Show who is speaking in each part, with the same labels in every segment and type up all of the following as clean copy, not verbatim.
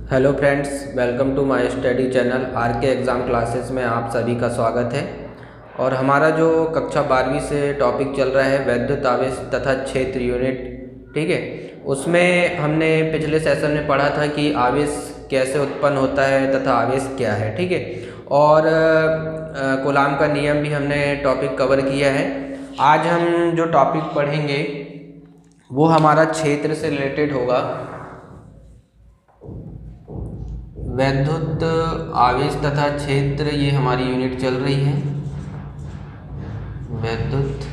Speaker 1: Hello friends, welcome to my study channel R K exam classes में आप सभी का स्वागत है। और हमारा जो कक्षा 12वीं से टॉपिक चल रहा है वैद्युत आवेश तथा क्षेत्र यूनिट, ठीक है। उसमें हमने पिछले सेशन में पढ़ा था कि आवेश कैसे उत्पन्न होता है तथा आवेश क्या है, ठीक है। और कूलाम का नियम भी हमने टॉपिक कवर किया है। आज हम जो टॉपिक पढ़ेंगे वो हमारा क्षेत्र से रिलेटेड होगा। वैद्युत आवेश तथा क्षेत्र, ये हमारी यूनिट चल रही है वैद्युत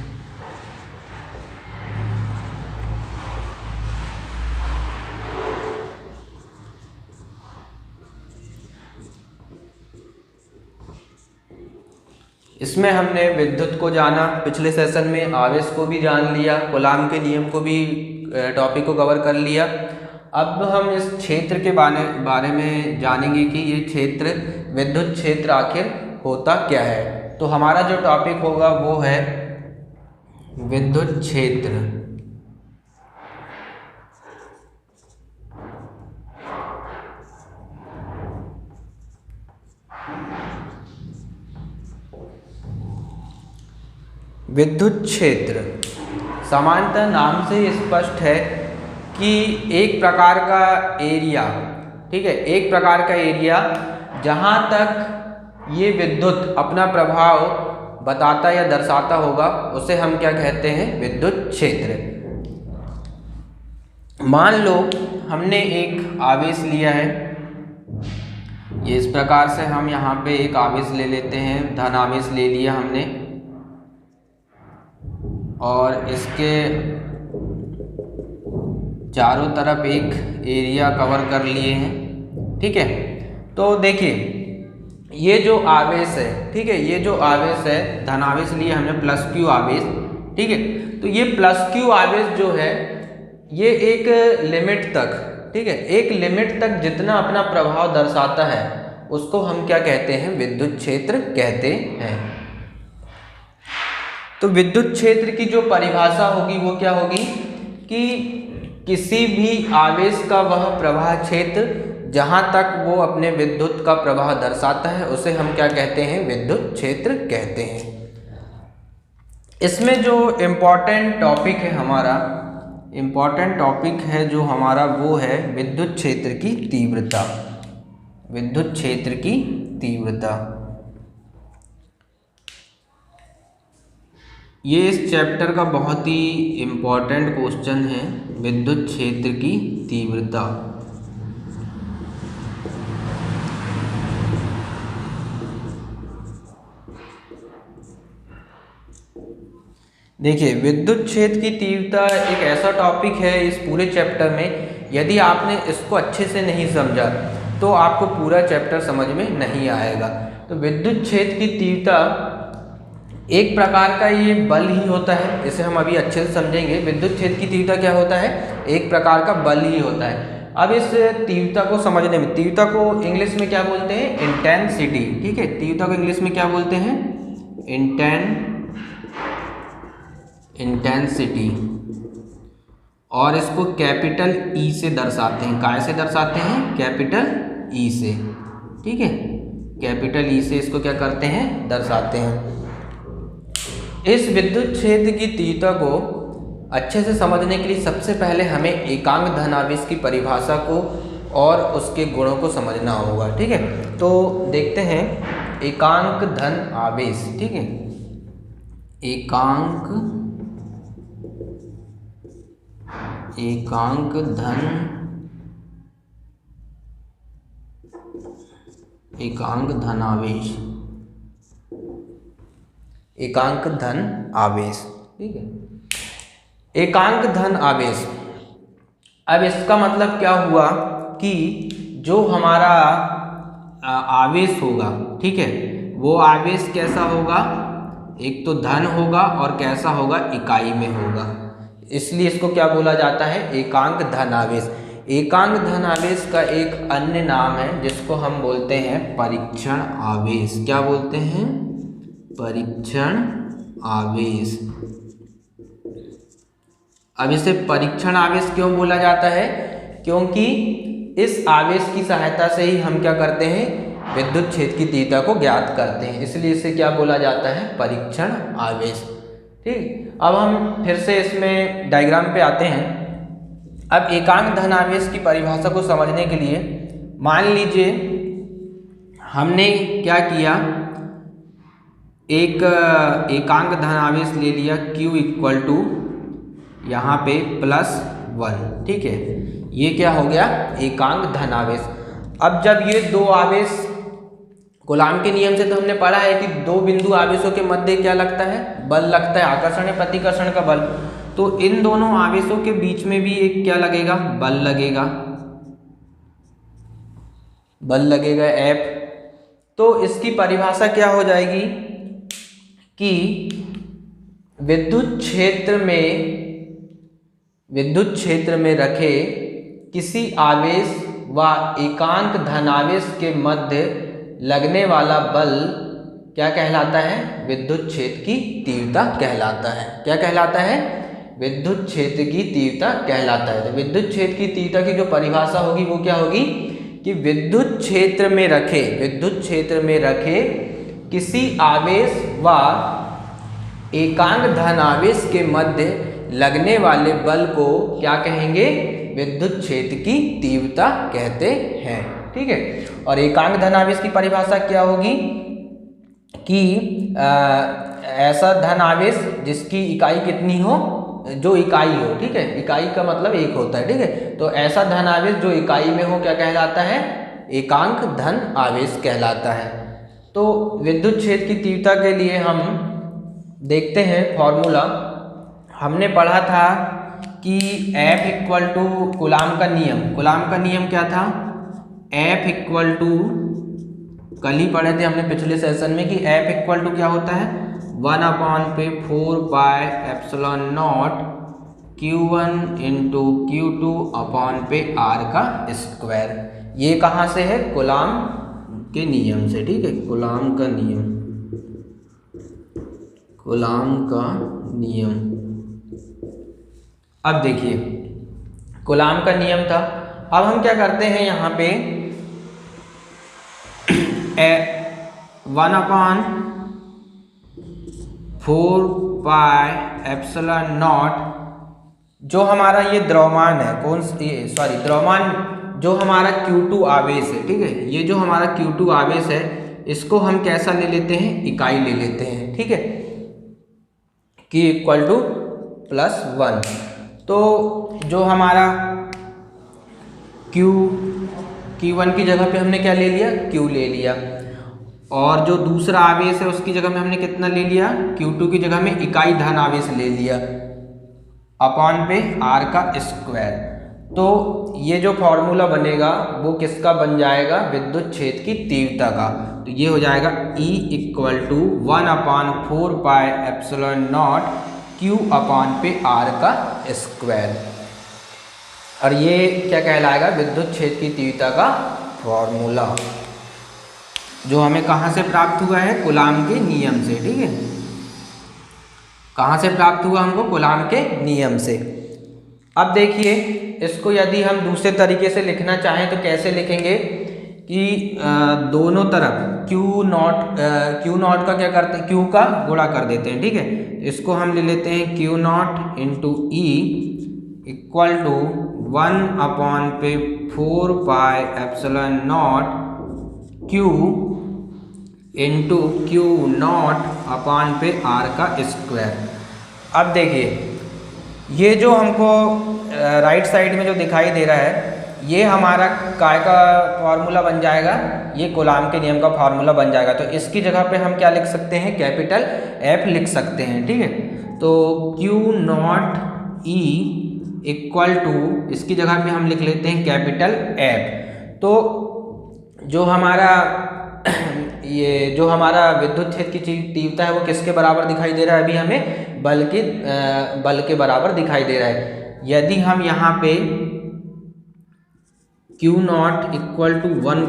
Speaker 1: इसमें हमने विद्युत को जाना, पिछले सेशन में आवेश को भी जान लिया, कूलाम के नियम को भी टॉपिक को कवर कर लिया। अब हम इस क्षेत्र के बारे में जानेंगे कि ये क्षेत्र, विद्युत क्षेत्र आखिर होता क्या है। तो हमारा जो टॉपिक होगा वो है विद्युत क्षेत्र। विद्युत क्षेत्र सामान्यतः नाम से स्पष्ट है कि एक प्रकार का एरिया, ठीक है, एक प्रकार का एरिया जहाँ तक ये विद्युत अपना प्रभाव बताता या दर्शाता होगा उसे हम क्या कहते हैं, विद्युत क्षेत्र। मान लो हमने एक आवेश लिया है, ये इस प्रकार से हम यहाँ पे एक आवेश ले लेते हैं, धन आवेश ले लिया हमने और इसके चारों तरफ एक एरिया कवर कर लिए हैं, ठीक है। तो देखिए ये जो आवेश है, ठीक है, ये जो आवेश है, धन आवेश लिए हमने प्लस क्यू आवेश, ठीक है। तो ये प्लस क्यू आवेश जो है ये एक लिमिट तक, ठीक है, एक लिमिट तक जितना अपना प्रभाव दर्शाता है उसको हम क्या कहते हैं, विद्युत क्षेत्र कहते हैं। तो विद्युत क्षेत्र की जो परिभाषा होगी वो क्या होगी कि किसी भी आवेश का वह प्रवाह क्षेत्र जहाँ तक वो अपने विद्युत का प्रवाह दर्शाता है उसे हम क्या कहते हैं, विद्युत क्षेत्र कहते हैं। इसमें जो इम्पोर्टेंट टॉपिक है हमारा, इम्पोर्टेंट टॉपिक है जो हमारा वो है विद्युत क्षेत्र की तीव्रता। विद्युत क्षेत्र की तीव्रता ये इस चैप्टर का बहुत ही इम्पोर्टेंट क्वेश्चन है, विद्युत क्षेत्र की तीव्रता। देखिए विद्युत क्षेत्र की तीव्रता एक ऐसा टॉपिक है इस पूरे चैप्टर में, यदि आपने इसको अच्छे से नहीं समझा तो आपको पूरा चैप्टर समझ में नहीं आएगा। तो विद्युत क्षेत्र की तीव्रता एक प्रकार का ये बल ही होता है, इसे हम अभी अच्छे से समझेंगे। विद्युत क्षेत्र की तीव्रता क्या होता है, एक प्रकार का बल ही होता है। अब इस तीव्रता को समझने में, तीव्रता को इंग्लिश में क्या बोलते हैं, इंटेंसिटी, ठीक है। तीव्रता को इंग्लिश में क्या बोलते हैं, इंटेंसिटी। और इसको कैपिटल ई से दर्शाते हैं। काय से दर्शाते हैं, कैपिटल ई से, ठीक है, कैपिटल ई से इसको क्या करते हैं, दर्शाते हैं। इस विद्युत क्षेत्र की तीव्रता को अच्छे से समझने के लिए सबसे पहले हमें एकांक धन आवेश की परिभाषा को और उसके गुणों को समझना होगा, ठीक है। तो देखते हैं एकांक धन आवेश, ठीक है, एकांक धन आवेश, एकांक धन आवेश, ठीक है, एकांक धन आवेश। अब इसका मतलब क्या हुआ कि जो हमारा आवेश होगा, ठीक है, वो आवेश कैसा होगा, एक तो धन होगा और कैसा होगा, इकाई में होगा, इसलिए इसको क्या बोला जाता है, एकांक धन आवेश। एकांक धन आवेश का एक अन्य नाम है जिसको हम बोलते हैं परीक्षण आवेश। क्या बोलते हैं, परीक्षण आवेश। अब इसे परीक्षण आवेश क्यों बोला जाता है, क्योंकि इस आवेश की सहायता से ही हम क्या करते हैं, विद्युत क्षेत्र की तीव्रता को ज्ञात करते हैं, इसलिए इसे क्या बोला जाता है, परीक्षण आवेश। ठीक, अब हम फिर से इसमें डायग्राम पे आते हैं। अब एकांक धन आवेश की परिभाषा को समझने के लिए मान लीजिए हमने क्या किया, एक एकांक धन आवेश ले लिया Q इक्वल टू यहाँ पे +1। ठीक है, ये क्या हो गया, एकांक धन आवेश। अब जब ये दो आवेश, कूलाम के नियम से तो हमने पढ़ा है कि दो बिंदु आवेशों के मध्य क्या लगता है, बल लगता है, आकर्षण या प्रतिकर्षण का बल। तो इन दोनों आवेशों के बीच में भी एक क्या लगेगा, बल लगेगा, बल लगेगा F। तो इसकी परिभाषा क्या हो जाएगी कि विद्युत क्षेत्र में रखे किसी आवेश व एकांक धनावेश के मध्य लगने वाला बल क्या कहलाता है, विद्युत क्षेत्र की तीव्रता कहलाता है। क्या कहलाता है, विद्युत क्षेत्र की तीव्रता कहलाता है। तो विद्युत क्षेत्र की तीव्रता की जो परिभाषा होगी वो क्या होगी कि विद्युत क्षेत्र में रखे किसी आवेश व एकांक धनावेश के मध्य लगने वाले बल को क्या कहेंगे, विद्युत क्षेत्र की तीव्रता कहते हैं। ठीक है, और एकांक धनावेश की परिभाषा क्या होगी कि ऐसा धनावेश जिसकी इकाई कितनी हो, जो इकाई हो। ठीक है, इकाई का मतलब एक होता है। ठीक है, तो ऐसा धनावेश जो इकाई में हो क्या कहलाता है, एकांक धन आवेश कहलाता है। तो विद्युत क्षेत्र की तीव्रता के लिए हम देखते हैं फॉर्मूला। हमने पढ़ा था कि F इक्वल टू कूलाम का नियम क्या था, F इक्वल टू, कल ही पढ़े थे हमने पिछले सेशन में कि F इक्वल टू क्या होता है, 1/4πε0 Q1 इंटू Q2/R का स्क्वायर। ये कहाँ से है, कूलाम के नियम से। ठीक है, कूलाम का नियम। अब देखिए कूलाम का नियम था। अब हम क्या करते हैं, यहाँ पे 1/4πε0 जो हमारा ये द्रव्यमान है, द्रव्यमान जो हमारा Q2 आवेश है। ठीक है, ये जो हमारा Q2 आवेश है इसको हम कैसा ले लेते हैं, इकाई ले लेते हैं। ठीक है, Q इक्वल टू +1। तो जो हमारा Q1 की जगह पे हमने क्या ले लिया, Q ले लिया, और जो दूसरा आवेश है उसकी जगह में हमने कितना ले लिया, Q2 की जगह में इकाई धन आवेश ले लिया अपॉन पे R का स्क्वायर। तो ये जो फॉर्मूला बनेगा वो किसका बन जाएगा, विद्युत क्षेत्र की तीव्रता का। तो ये हो जाएगा E इक्वल टू 1/4πε0 Q/R का स्क्वायर। और ये क्या कहलाएगा, विद्युत क्षेत्र की तीव्रता का फॉर्मूला, जो हमें कहाँ से प्राप्त हुआ है, कूलाम के नियम से। ठीक है, कहाँ से प्राप्त हुआ हमको, कूलाम के नियम से। अब देखिए इसको यदि हम दूसरे तरीके से लिखना चाहें तो कैसे लिखेंगे कि दोनों तरफ Q0 का क्या करते हैं, Q का गुणा कर देते हैं। ठीक है, इसको हम ले लेते हैं Q0 into E equal to 1/4πε0 Q into Q0/R का स्क्वायर। अब देखिए ये जो हमको राइट साइड में जो दिखाई दे रहा है ये हमारा काय का फॉर्मूला बन जाएगा, ये कूलाम के नियम का फॉर्मूला बन जाएगा। तो इसकी जगह पे हम क्या लिख सकते हैं, कैपिटल F लिख सकते हैं। ठीक है, तो Q0E इक्वल टू, इसकी जगह पे हम लिख लेते हैं कैपिटल F। तो जो हमारा विद्युत क्षेत्र की तीव्रता है वो किसके बराबर दिखाई दे रहा है, अभी हमें बल के बराबर दिखाई दे रहा है। यदि हम यहाँ पे Q0 इक्वल टू 1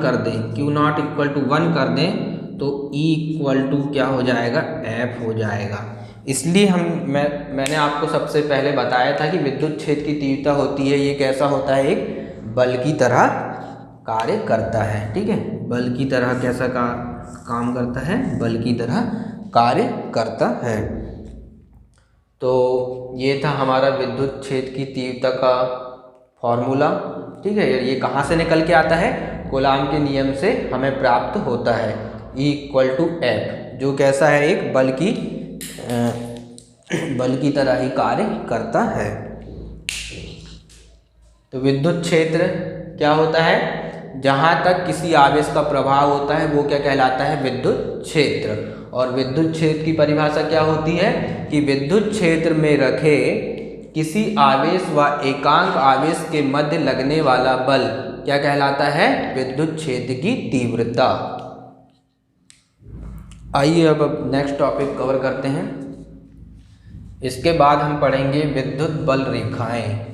Speaker 1: कर दें, तो E इक्वल टू क्या हो जाएगा, F हो जाएगा। इसलिए मैंने आपको सबसे पहले बताया था कि विद्युत क्षेत्र की तीव्रता होती है, ये कैसा होता है, एक बल की तरह कार्य करता है। ठीक है, बल की तरह कैसा काम करता है, बल की तरह कार्य करता है। तो ये था हमारा विद्युत क्षेत्र की तीव्रता का फॉर्मूला। ठीक है, ये कहाँ से निकल के आता है, कूलाम के नियम से हमें प्राप्त होता है। E = F, जो कैसा है, एक बल की तरह ही कार्य करता है। तो विद्युत क्षेत्र क्या होता है, जहाँ तक किसी आवेश का प्रभाव होता है वो क्या कहलाता है, विद्युत क्षेत्र। और विद्युत क्षेत्र की परिभाषा क्या होती है कि विद्युत क्षेत्र में रखे किसी आवेश व एकांक आवेश के मध्य लगने वाला बल क्या कहलाता है, विद्युत क्षेत्र की तीव्रता। आइए अब नेक्स्ट टॉपिक कवर करते हैं। इसके बाद हम पढ़ेंगे विद्युत बल रेखाएं।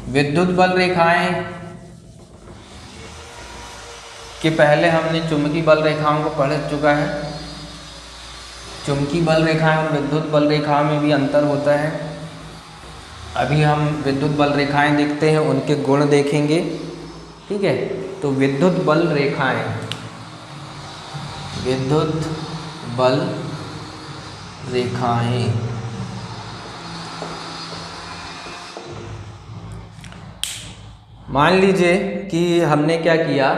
Speaker 1: विद्युत बल रेखाएं के पहले हमने चुंबकीय बल रेखाओं को पढ़ चुका है। चुंबकीय बल रेखाएं और विद्युत बल रेखाओं में भी अंतर होता है। अभी हम विद्युत बल रेखाएं देखते हैं, उनके गुण देखेंगे। ठीक है, तो विद्युत बल रेखाएं, विद्युत बल रेखाएं मान लीजिए कि हमने क्या किया,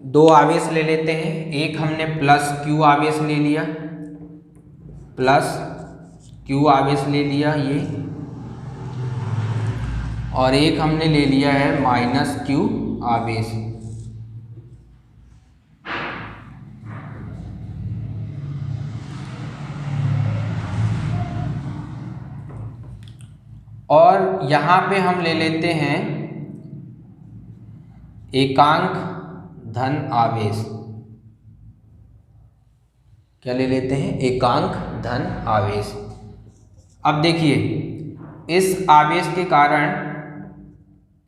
Speaker 1: दो आवेश ले लेते हैं। एक हमने +Q आवेश ले लिया, +Q आवेश ले लिया ये, और एक हमने ले लिया है -Q आवेश। और यहाँ पे हम ले लेते हैं एकांक धन आवेश। क्या ले लेते हैं, एकांक धन आवेश। अब देखिए, इस आवेश के कारण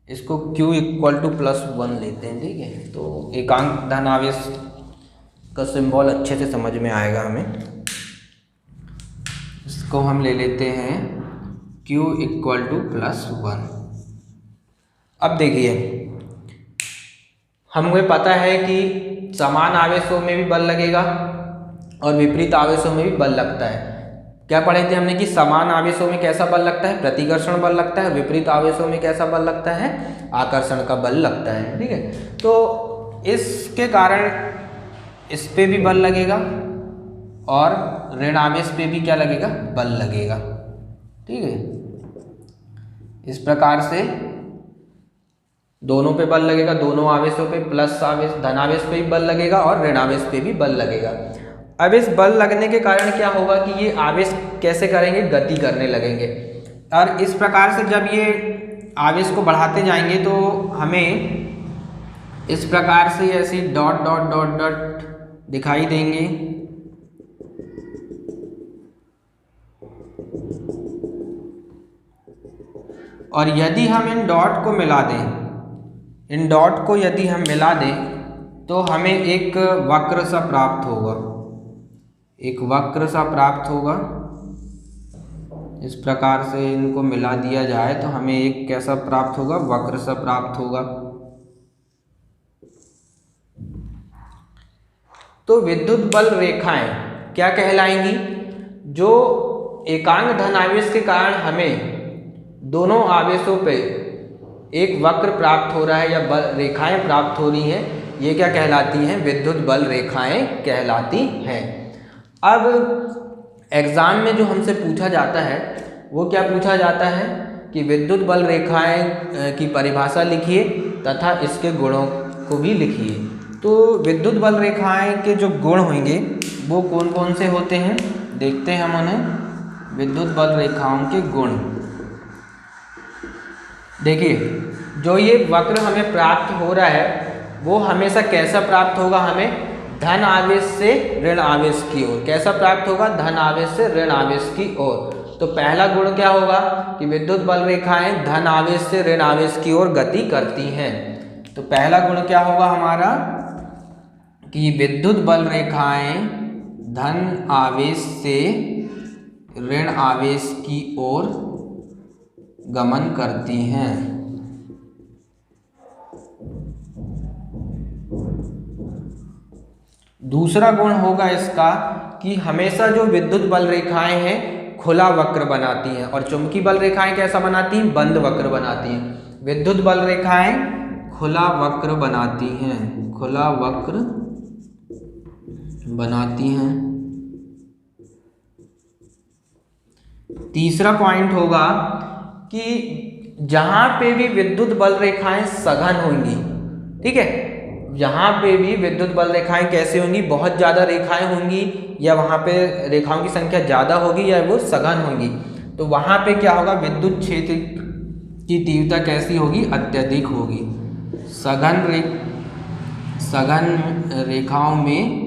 Speaker 1: इसको Q = +1 लेते हैं। ठीक है, तो एकांक धन आवेश का सिंबल अच्छे से समझ में आएगा हमें। इसको हम ले लेते हैं Q = +1। अब देखिए, हमें पता है कि समान आवेशों में भी बल लगेगा और विपरीत आवेशों में भी बल लगता है। क्या पढ़े थे हमने कि समान आवेशों में कैसा बल लगता है, प्रतिकर्षण बल लगता है। विपरीत आवेशों में कैसा बल लगता है, आकर्षण का बल लगता है। ठीक है, तो इसके कारण इस पे भी बल लगेगा और ऋण आवेश पे भी क्या लगेगा, बल लगेगा। ठीक है, इस प्रकार से दोनों पे बल लगेगा, दोनों आवेशों पे, प्लस आवेश धन आवेश पे भी बल लगेगा और ऋण आवेश पे भी बल लगेगा। अब इस बल लगने के कारण क्या होगा कि ये आवेश कैसे करेंगे, गति करने लगेंगे। और इस प्रकार से जब ये आवेश को बढ़ाते जाएंगे तो हमें इस प्रकार से ऐसी डॉट डॉट डॉट डॉट दिखाई देंगे। और यदि हम इन डॉट को मिला दें, इन डॉट को यदि हम मिला दें तो हमें एक वक्र सा प्राप्त होगा, एक वक्र सा प्राप्त होगा। इस प्रकार से इनको मिला दिया जाए तो हमें एक कैसा प्राप्त होगा, वक्र सा प्राप्त होगा। तो विद्युत बल रेखाएं क्या कहलाएंगी, जो एकांक धन आवेश के कारण हमें दोनों आवेशों पे एक वक्र प्राप्त हो रहा है या बल रेखाएं प्राप्त हो रही हैं, ये क्या कहलाती हैं, विद्युत बल रेखाएं कहलाती हैं। अब एग्ज़ाम में जो हमसे पूछा जाता है वो क्या पूछा जाता है कि विद्युत बल रेखाएं की परिभाषा लिखिए तथा इसके गुणों को भी लिखिए। तो विद्युत बल रेखाएं के जो गुण होंगे वो कौन कौन से होते हैं, देखते हैं हम उन्हें। विद्युत बल रेखाओं के गुण देखिए, जो ये वक्र हमें प्राप्त हो रहा है वो हमेशा कैसा प्राप्त होगा, हमें धन आवेश से ऋण आवेश की ओर। कैसा प्राप्त होगा, धन आवेश से ऋण आवेश की ओर। तो पहला गुण क्या होगा कि विद्युत बल रेखाएं धन आवेश से ऋण आवेश की ओर गति करती हैं। तो पहला गुण क्या होगा हमारा कि विद्युत बल रेखाएं धन आवेश से ऋण आवेश की ओर गमन करती हैं। दूसरा गुण होगा इसका कि हमेशा जो विद्युत बल रेखाएं हैं खुला वक्र बनाती हैं और चुंबकीय बल रेखाएं कैसा बनाती हैं, बंद वक्र बनाती हैं। विद्युत बल रेखाएं खुला वक्र बनाती हैं, खुला वक्र बनाती हैं। तीसरा पॉइंट होगा कि जहां पे भी विद्युत बल रेखाएं सघन होंगी, ठीक है, यहाँ पे भी विद्युत बल रेखाएं कैसे होंगी, बहुत ज़्यादा रेखाएं होंगी या वहाँ पे रेखाओं की संख्या ज़्यादा होगी या वो सघन होंगी, तो वहाँ पे क्या होगा, विद्युत क्षेत्र की तीव्रता कैसी होगी, अत्यधिक होगी। सघन रेखाओं में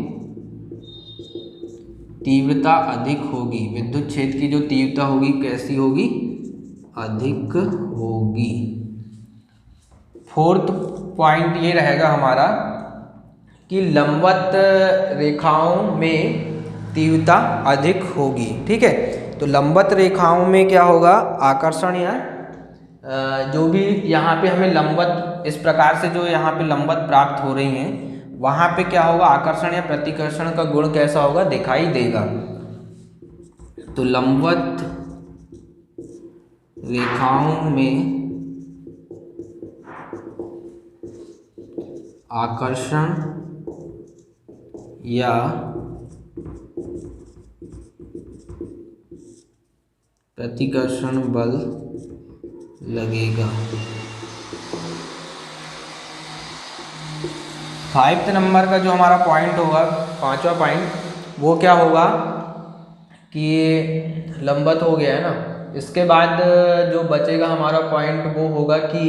Speaker 1: तीव्रता अधिक होगी, विद्युत क्षेत्र की जो तीव्रता होगी कैसी होगी, अधिक होगी। फोर्थ पॉइंट ये रहेगा हमारा कि लंबवत रेखाओं में तीव्रता अधिक होगी, ठीक है। तो लंबवत रेखाओं में क्या होगा, आकर्षण या जो भी यहाँ पे हमें लंबवत इस प्रकार से जो यहाँ पे लंबवत प्राप्त हो रही हैं, वहाँ पे क्या होगा, आकर्षण या प्रतिकर्षण का गुण कैसा होगा, दिखाई देगा। तो लंबवत रेखाओं में आकर्षण या प्रतिकर्षण बल लगेगा। 5th नंबर का जो हमारा पॉइंट होगा, 5वां पॉइंट, वो क्या होगा कि लंबवत हो गया है ना, इसके बाद जो बचेगा हमारा पॉइंट वो होगा कि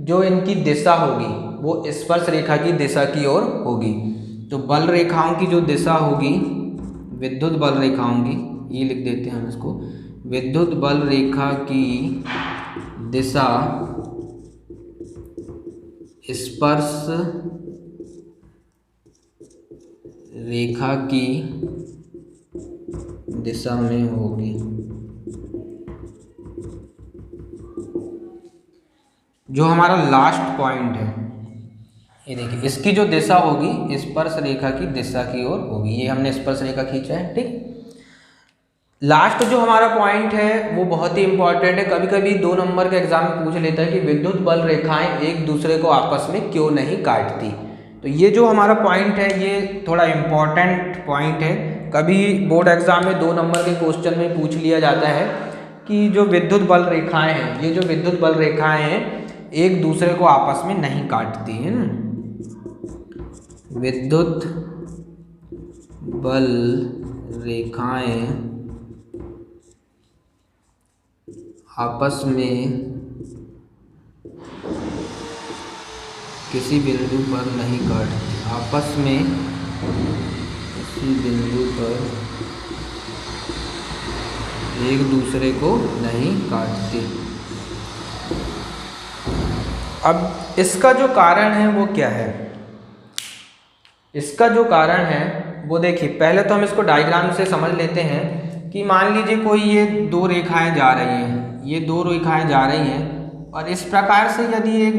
Speaker 1: जो इनकी दिशा होगी वो स्पर्श रेखा की दिशा की ओर होगी। तो बल रेखाओं की जो दिशा होगी, विद्युत बल रेखाओं की, ये लिख देते हैं हम इसको, विद्युत बल रेखा की दिशा स्पर्श रेखा की दिशा में होगी। जो हमारा लास्ट पॉइंट है, ये देखिए, इसकी जो दिशा होगी स्पर्श रेखा की दिशा की ओर होगी। ये हमने स्पर्श रेखा खींचा है, ठीक। लास्ट जो हमारा पॉइंट है वो बहुत ही इंपॉर्टेंट है, कभी कभी 2 नंबर के एग्जाम में पूछ लेता है कि विद्युत बल रेखाएं एक दूसरे को आपस में क्यों नहीं काटती। तो ये जो हमारा पॉइंट है ये थोड़ा इम्पॉर्टेंट पॉइंट है, कभी बोर्ड एग्जाम में 2 नंबर के क्वेश्चन में पूछ लिया जाता है कि जो विद्युत बल रेखाएं हैं, ये जो विद्युत बल रेखाएं हैं एक दूसरे को आपस में नहीं काटती है ना। विद्युत बल रेखाएं आपस में किसी बिंदु पर नहीं काटती, आपस में किसी बिंदु पर एक दूसरे को नहीं काटती। अब इसका जो कारण है वो क्या है, इसका जो कारण है वो देखिए, पहले तो हम इसको डायग्राम से समझ लेते हैं कि मान लीजिए कोई ये 2 रेखाएं जा रही हैं, ये 2 रेखाएं जा रही हैं और इस प्रकार से यदि एक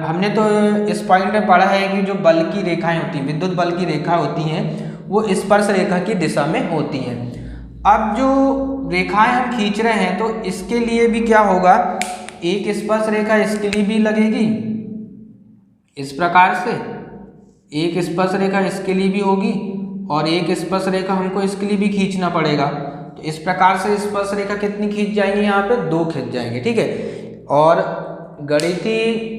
Speaker 1: हमने तो इस पॉइंट में पढ़ा है कि जो बल की रेखाएं होती हैं, विद्युत बल की रेखा होती हैं, वो स्पर्श रेखा की दिशा में होती हैं। अब जो रेखाएं हम खींच रहे हैं तो इसके लिए भी क्या होगा, एक स्पर्श रेखा इसके लिए भी लगेगी, इस प्रकार से एक स्पर्श रेखा इसके लिए भी होगी और एक स्पर्श रेखा हमको इसके लिए भी खींचना पड़ेगा। तो इस प्रकार से स्पर्श रेखा कितनी खींच जाएंगी, यहाँ पे 2 खींच जाएंगे, ठीक है। और गणितीय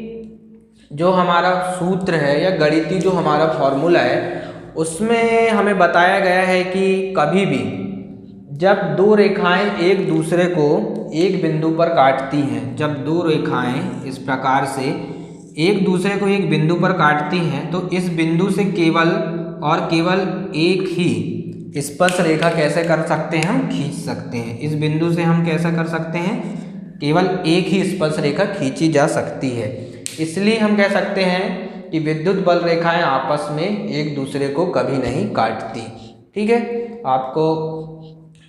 Speaker 1: जो हमारा सूत्र है या गणितीय जो हमारा फॉर्मूला है उसमें हमें बताया गया है कि कभी भी जब 2 रेखाएं एक दूसरे को एक बिंदु पर काटती हैं, जब 2 रेखाएं इस प्रकार से एक दूसरे को एक बिंदु पर काटती हैं तो इस बिंदु से केवल और केवल एक ही स्पर्श रेखा कैसे कर सकते हैं, हम खींच सकते हैं। इस बिंदु से हम कैसा कर सकते हैं, केवल एक ही स्पर्श रेखा खींची जा सकती है। इसलिए हम कह सकते हैं कि विद्युत बल रेखाएं आपस में एक दूसरे को कभी नहीं काटती। ठीक है, आपको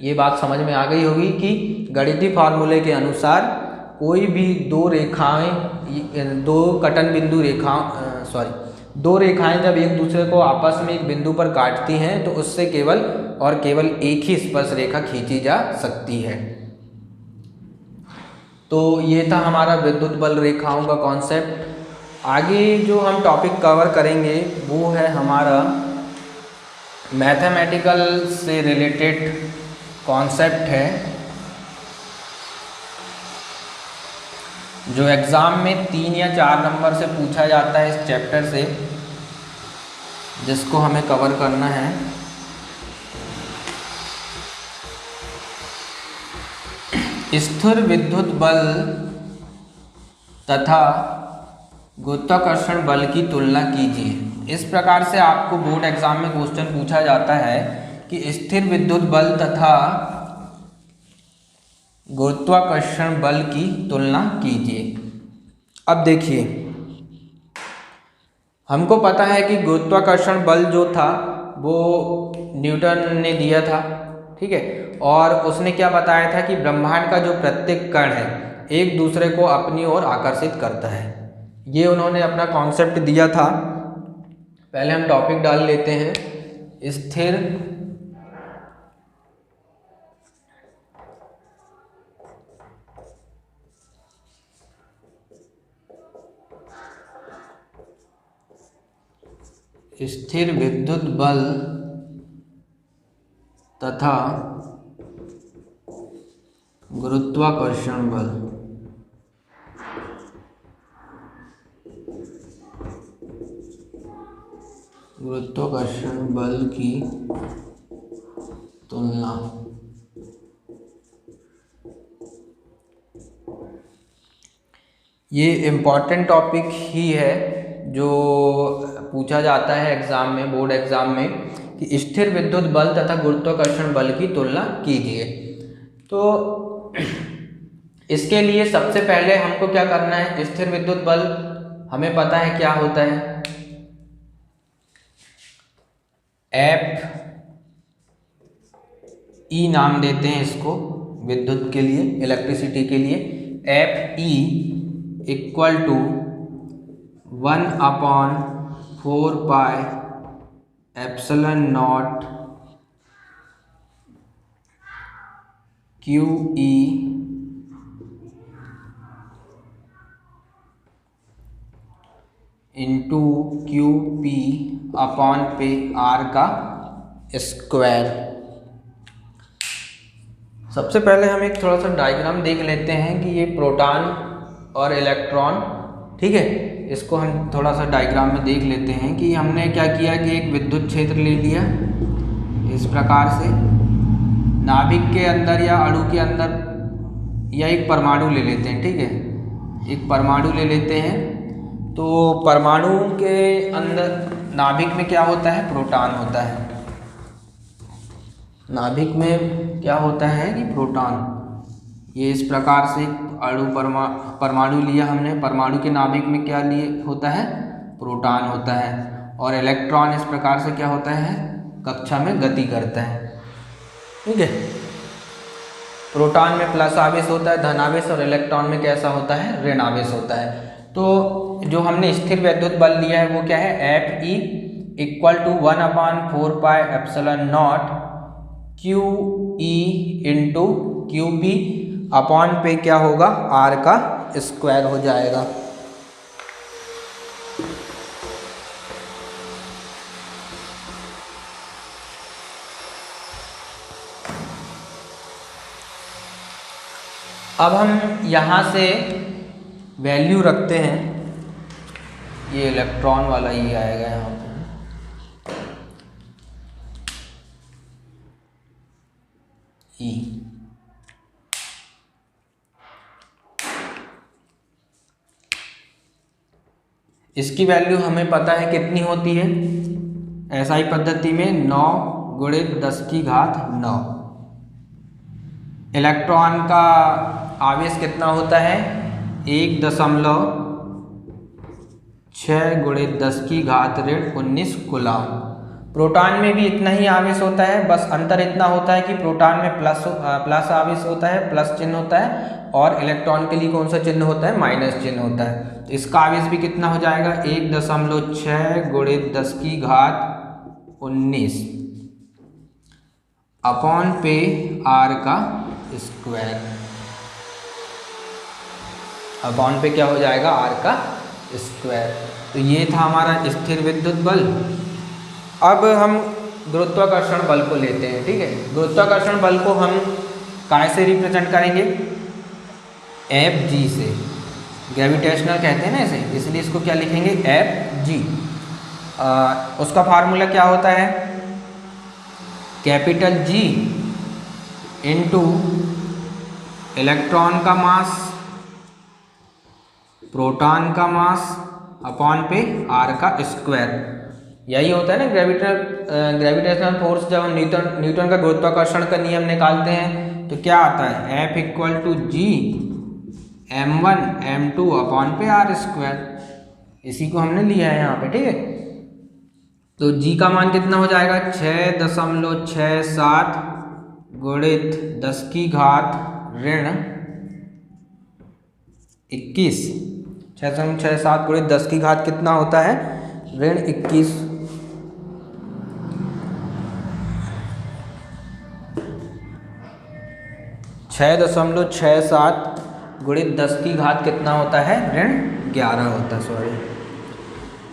Speaker 1: ये बात समझ में आ गई होगी कि गणितीय फार्मूले के अनुसार कोई भी दो रेखाएं जब एक दूसरे को आपस में एक बिंदु पर काटती हैं तो उससे केवल और केवल एक ही स्पर्श रेखा खींची जा सकती है। तो ये था हमारा विद्युत बल रेखाओं का कॉन्सेप्ट। आगे जो हम टॉपिक कवर करेंगे वो है हमारा मैथमेटिकल से रिलेटेड कॉन्सेप्ट है, जो एग्ज़ाम में 3 या 4 नंबर से पूछा जाता है इस चैप्टर से, जिसको हमें कवर करना है। स्थिर विद्युत बल तथा गुरुत्वाकर्षण बल की तुलना कीजिए। इस प्रकार से आपको बोर्ड एग्जाम में क्वेश्चन पूछा जाता है कि स्थिर विद्युत बल तथा गुरुत्वाकर्षण बल की तुलना कीजिए। अब देखिए, हमको पता है कि गुरुत्वाकर्षण बल जो था वो न्यूटन ने दिया था, ठीक है, और उसने क्या बताया था कि ब्रह्मांड का जो प्रत्येक कण है एक दूसरे को अपनी ओर आकर्षित करता है। ये उन्होंने अपना कॉन्सेप्ट दिया था। पहले हम टॉपिक डाल लेते हैं, स्थिर विद्युत बल तथा गुरुत्वाकर्षण बल। गुरुत्वाकर्षण बल की तुलना। ये इम्पॉर्टेंट टॉपिक ही है जो पूछा जाता है एग्ज़ाम में, बोर्ड एग्ज़ाम में, कि स्थिर विद्युत बल तथा गुरुत्वाकर्षण बल की तुलना कीजिए। तो इसके लिए सबसे पहले हमको क्या करना है, स्थिर विद्युत बल हमें पता है क्या होता है, एफ ई नाम देते हैं इसको विद्युत के लिए, इलेक्ट्रिसिटी के लिए। F E equal to 1/4 pi epsilon naught q e into q p upon पे आर का स्क्वायर। सबसे पहले हम एक थोड़ा सा डायग्राम देख लेते हैं कि ये प्रोटॉन और इलेक्ट्रॉन, ठीक है, इसको हम थोड़ा सा डायग्राम में देख लेते हैं कि हमने क्या किया कि एक विद्युत क्षेत्र ले लिया इस प्रकार से, नाभिक के अंदर या अणु के अंदर, या एक परमाणु ले लेते हैं, ठीक है, एक परमाणु ले लेते हैं। तो परमाणु के अंदर नाभिक में क्या होता है, प्रोटॉन होता है। नाभिक में क्या होता है कि प्रोटॉन। ये इस प्रकार से अणु परमाणु लिया हमने, परमाणु के नाभिक में क्या लिए होता है, प्रोटॉन होता है। और इलेक्ट्रॉन इस प्रकार से क्या होता है, कक्षा में गति करता है, ठीक है। प्रोटॉन में प्लस आवेश होता है, धन आवेश, और इलेक्ट्रॉन में कैसा होता है, ऋण आवेश होता है। तो जो हमने स्थिर विद्युत बल लिया है वो क्या है, F E equal to 1/4 pi epsilon naught q e into q p upon पे क्या होगा, आर का स्क्वायर हो जाएगा। अब हम यहाँ से वैल्यू रखते हैं, ये इलेक्ट्रॉन वाला ही आएगा यहाँ पे, ई। इसकी वैल्यू हमें पता है कितनी होती है, एसआई पद्धति में 9 गुणित 10 की घात 9। इलेक्ट्रॉन का आवेश कितना होता है 1.6 गुणित 10 की घात ऋण 19 कूलम। प्रोटॉन में भी इतना ही आवेश होता है, बस अंतर इतना होता है कि प्रोटॉन में प्लस आवेश होता है, प्लस चिन्ह होता है, और इलेक्ट्रॉन के लिए कौन सा चिन्ह होता है माइनस चिन्ह होता है। तो इसका आवेश भी कितना हो जाएगा 1.6 गुणित 10 की घात 19 अपॉन पे r का स्क्वायर। अपॉन पे क्या हो जाएगा r का स्क्वायर। तो ये था हमारा स्थिर विद्युत बल। अब हम गुरुत्वाकर्षण बल को लेते हैं, ठीक है। गुरुत्वाकर्षण बल को हम कैसे रिप्रेजेंट करेंगे Fg से, ग्रेविटेशनल कहते हैं ना इसे, इसलिए इसको क्या लिखेंगे Fg। उसका फार्मूला क्या होता है कैपिटल G इंटू इलेक्ट्रॉन का मास, प्रोटॉन का मास अपॉन पे r का स्क्वायर। यही होता है ना ग्रेविटेशनल फोर्स। जब हम न्यूटन का गुरुत्वाकर्षण का नियम निकालते हैं तो क्या आता है F equal to G m1 m2 upon पे r स्क्वायर। इसी को हमने लिया है यहाँ पे, ठीक है। तो G का मान कितना हो जाएगा 6.67 गुणित 10 की घात ऋण 21। 6.67 गुणित 10 की घात कितना होता है ऋण 21। 6.67 गुणित 10 की घात कितना होता है ऋण 11 होता है, सॉरी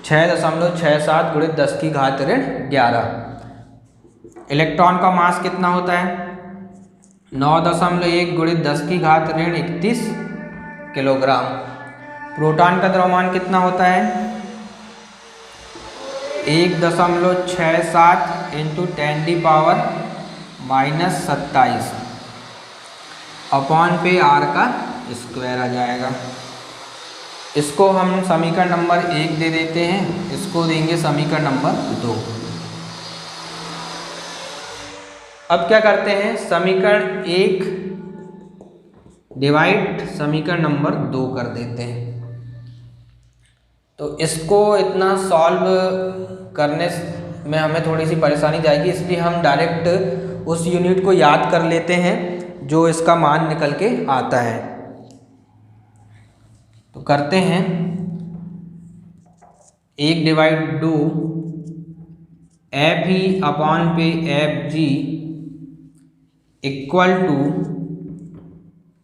Speaker 1: 6.67 गुणित 10 की घात ऋण 11। इलेक्ट्रॉन का मास कितना होता है 9.1 गुणित 10 की घात ऋण 31 किलोग्राम। प्रोटॉन का द्रव्यमान कितना होता है 1.67 इंटू 10⁻⁻27 अपॉन पे r का स्क्वायर आ जाएगा। इसको हम समीकरण नंबर 1 दे देते हैं, इसको देंगे समीकरण नंबर 2। अब क्या करते हैं समीकरण 1 डिवाइड समीकरण नंबर 2 कर देते हैं। तो इसको इतना सॉल्व करने में हमें थोड़ी सी परेशानी जाएगी, इसलिए हम डायरेक्ट उस यूनिट को याद कर लेते हैं जो इसका मान निकल के आता है। तो करते हैं 1 डिवाइड 2 F ही अपॉन पे Fg इक्वल टू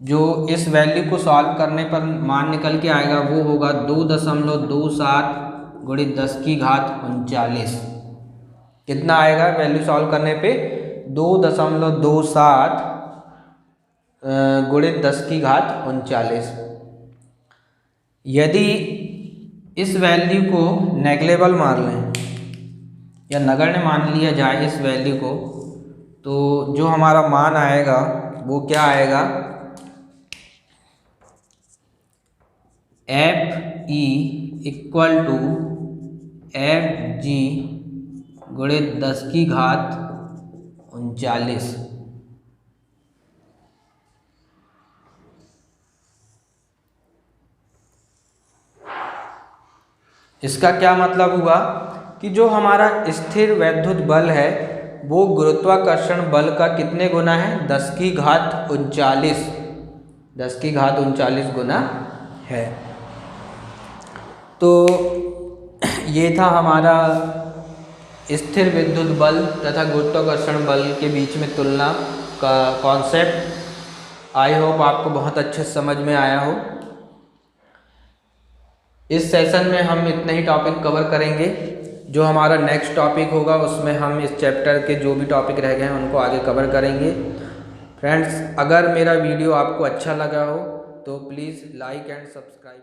Speaker 1: जो इस वैल्यू को सॉल्व करने पर मान निकल के आएगा वो होगा 2.27 गुणित 10 की घात 39। कितना आएगा वैल्यू सॉल्व करने पे 2.27 गुणित 10 की घात 39। यदि इस वैल्यू को नेगलेबल मान लें या नगण्य मान लिया जाए इस वैल्यू को, तो जो हमारा मान आएगा वो क्या आएगा Fe इक्वल टू Fg गुणित 10 की घात 39। इसका क्या मतलब हुआ कि जो हमारा स्थिर वैद्युत बल है वो गुरुत्वाकर्षण बल का कितने गुना है 10 की घात 39। 10 की घात 39 गुना है। तो ये था हमारा स्थिर विद्युत बल तथा गुरुत्वाकर्षण बल के बीच में तुलना का कॉन्सेप्ट। आई होप आपको बहुत अच्छे समझ में आया हो। इस सेशन में हम इतने ही टॉपिक कवर करेंगे। जो हमारा नेक्स्ट टॉपिक होगा उसमें हम इस चैप्टर के जो भी टॉपिक रह गए हैं उनको आगे कवर करेंगे। फ्रेंड्स, अगर मेरा वीडियो आपको अच्छा लगा हो तो प्लीज़ लाइक एंड सब्सक्राइब।